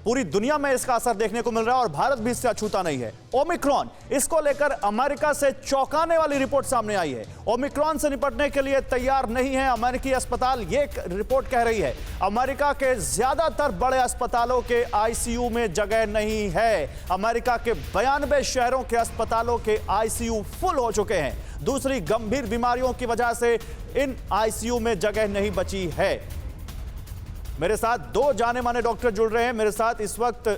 पूरी दुनिया में इसका असर देखने को मिल रहा है और भारत भी इससे अछूता नहीं है। ओमिक्रॉन, इसको लेकर अमेरिका से चौंकाने वाली रिपोर्ट सामने आई है। ओमिक्रॉन से निपटने के लिए तैयार नहीं है अमेरिकी अस्पताल, ये रिपोर्ट कह रही है। अमेरिका के ज्यादातर बड़े अस्पतालों के आईसीयू में जगह नहीं है। अमेरिका के 92 शहरों के अस्पतालों के आईसीयू फुल हो चुके हैं। दूसरी गंभीर बीमारियों की वजह से इन आईसीयू में जगह नहीं बची है। मेरे साथ दो जाने माने डॉक्टर जुड़ रहे हैं। मेरे साथ इस वक्त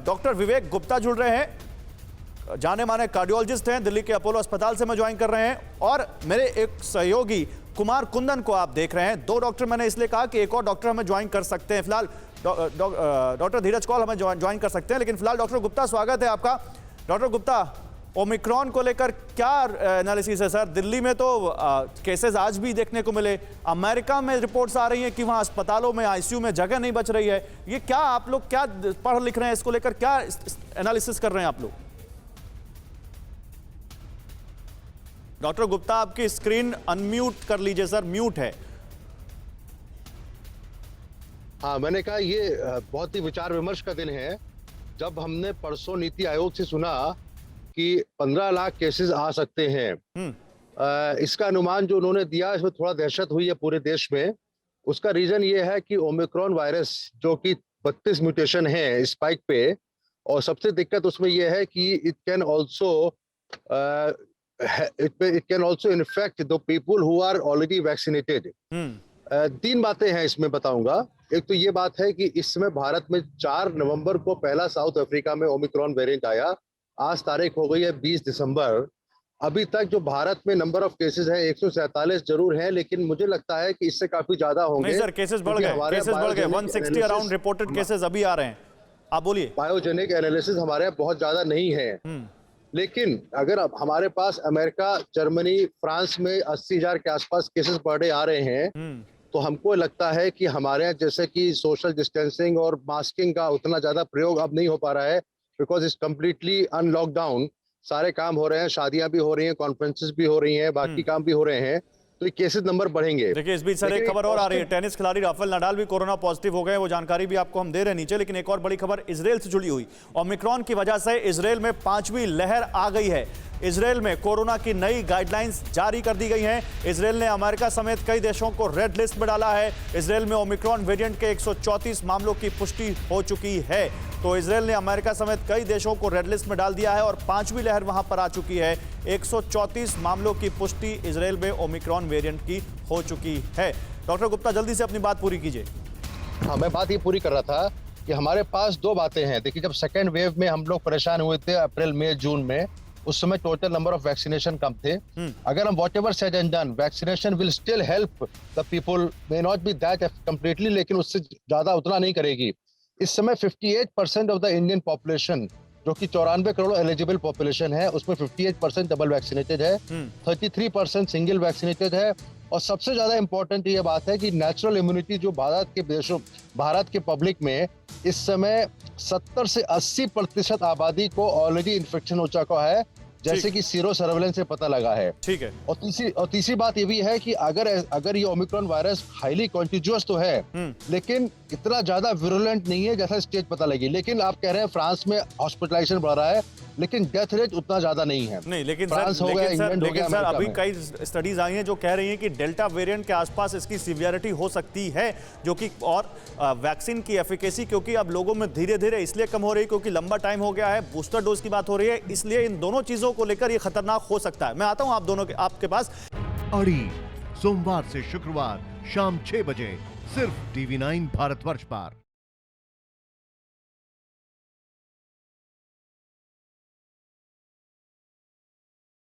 डॉक्टर विवेक गुप्ता जुड़ रहे हैं, जाने माने कार्डियोलॉजिस्ट हैं, दिल्ली के अपोलो अस्पताल से मैं ज्वाइन कर रहे हैं। और मेरे एक सहयोगी कुमार कुंदन को आप देख रहे हैं। दो डॉक्टर मैंने इसलिए कहा कि एक और डॉक्टर हमें ज्वाइन कर सकते हैं। फिलहाल डॉक्टर धीरज कौल हमें ज्वाइन कर सकते हैं, लेकिन फिलहाल डॉक्टर गुप्ता स्वागत है आपका। डॉक्टर गुप्ता, ओमिक्रॉन को लेकर क्या एनालिसिस है सर? दिल्ली में तो केसेस आज भी देखने को मिले, अमेरिका में रिपोर्ट्स आ रही हैं कि वहां अस्पतालों में आईसीयू में जगह नहीं बच रही है। ये क्या आप लोग क्या पढ़ लिख रहे हैं, इसको लेकर क्या एनालिसिस कर रहे हैं आप लोग? डॉक्टर गुप्ता, आपकी स्क्रीन अनम्यूट कर लीजिए सर, म्यूट है। हाँ, मैंने कहा ये बहुत ही विचार विमर्श का दिन है। जब हमने परसों नीति आयोग से सुना कि 15 लाख केसेस आ सकते हैं, इसका अनुमान जो उन्होंने दिया, इसमें थोड़ा दहशत हुई है पूरे देश में। उसका रीजन ये है कि ओमिक्रॉन वायरस जो कि 32 म्यूटेशन है स्पाइक पे, और सबसे दिक्कत उसमें यह है कि it can also infect the people who are already vaccinated. 3 बातें हैं इसमें बताऊंगा। एक तो ये बात है कि इस समय भारत में 4 नवंबर को पहला साउथ अफ्रीका में ओमिक्रॉन वेरिएंट आया। आज तारीख हो गई है 20 दिसंबर। अभी तक जो भारत में नंबर ऑफ केसेस है 147 जरूर है, लेकिन मुझे लगता है कि इससे काफी ज्यादा होंगे। नहीं सर, केसेस बढ़ गए, 160 अराउंड रिपोर्टेड केसेस अभी आ रहे हैं। आप बोलिए। बायोजेनिक एनालिसिस हमारे यहाँ बहुत ज्यादा नहीं है, लेकिन अगर अब हमारे पास अमेरिका, जर्मनी, फ्रांस में 80,000 के आसपास केसेस पर डे आ रहे हैं, तो हमको लगता है कि हमारे यहाँ जैसे कि सोशल डिस्टेंसिंग और मास्किंग का उतना ज्यादा प्रयोग अब नहीं हो पा रहा है, बिकॉज इट्स कम्प्लीटली अनलॉकडाउन। सारे काम हो रहे हैं, शादियां भी हो रही हैं, कॉन्फ्रेंसेस भी हो रही हैं, बाकी काम भी हो रहे हैं, तो ये केसेस नंबर बढ़ेंगे। देखिए, इस बीच सर एक खबर और आ रही है, टेनिस खिलाड़ी राफेल नडाल भी कोरोना पॉजिटिव हो गए। वो जानकारी भी आपको हम दे रहे हैं नीचे। लेकिन एक और बड़ी खबर इजराइल से जुड़ी हुई। ओमिक्रॉन की वजह से इजराइल में 5वीं लहर आ गई है। इजराइल में कोरोना की नई गाइडलाइंस जारी कर दी गई हैं। इजराइल ने अमेरिका समेत कई देशों को रेड लिस्ट में डाला है। इजराइल में ओमिक्रॉन वेरिएंट के 134 मामलों की पुष्टि हो चुकी है। तो इजराइल ने अमेरिका समेत कई देशों को रेड लिस्ट में डाल दिया है और 5वीं लहर वहां पर आ चुकी है। 134 मामलों की पुष्टि इजराइल में ओमिक्रॉन वेरिएंट की हो चुकी है। डॉक्टर गुप्ता, जल्दी से अपनी बात पूरी कीजिए। हाँ, मैं बात ये पूरी कर रहा था कि हमारे पास 2 बातें हैं। देखिए, जब सेकेंड वेव में हम लोग परेशान हुए थे अप्रैल, मई, जून में, उस समय टोटल नंबर ऑफ वैक्सीनेशन कम थे। अगर हम whatever said and done, vaccination will still help the people, may not be that completely, लेकिन उससे ज्यादा उतना नहीं करेगी। इस समय 58% ऑफ द इंडियन पॉपुलेशन, जो कि 94 करोड़ एलिजिबल पॉपुलेशन है, उसमें 58% डबल वैक्सीनेटेड है, 33% सिंगल वैक्सीनेटेड है। और सबसे ज्यादा इंपॉर्टेंट ये बात है कि नेचुरल इम्यूनिटी जो भारत के पब्लिक में इस समय 70 से 80% आबादी को ऑलरेडी इन्फेक्शन हो चुका है, जैसे कि सीरो सर्वेलेंस से पता लगा है। ठीक है। और तीसरी बात ये भी है कि अगर ये ओमिक्रॉन वायरस हाईली कॉन्टिजियस तो है, लेकिन इतना ज्यादा विरुलेंट नहीं है जैसा स्टेज पता लगी। लेकिन आप कह रहे हैं फ्रांस में हॉस्पिटलाइजेशन बढ़ रहा है, लेकिन डेथ रेट उतना ज्यादा नहीं है। नहीं, लेकिन फ्रांस हो गया, इंग्लैंड हो गया, सर अभी कई स्टडीज आई हैं जो कह रही हैं कि डेल्टा वेरिएंट के आसपास इसकी सीवियरिटी हो सकती है, जो कि और वैक्सीन की एफिकेसी क्योंकि अब लोगों में धीरे धीरे इसलिए कम हो रही है क्योंकि लंबा टाइम हो गया है, बूस्टर डोज की बात हो रही है, इसलिए इन दोनों चीजों को लेकर ये खतरनाक हो सकता है। मैं आता हूं आपके पास। अड़ी सोमवार से शुक्रवार शाम 6 बजे सिर्फ TV9 भारतवर्ष पर।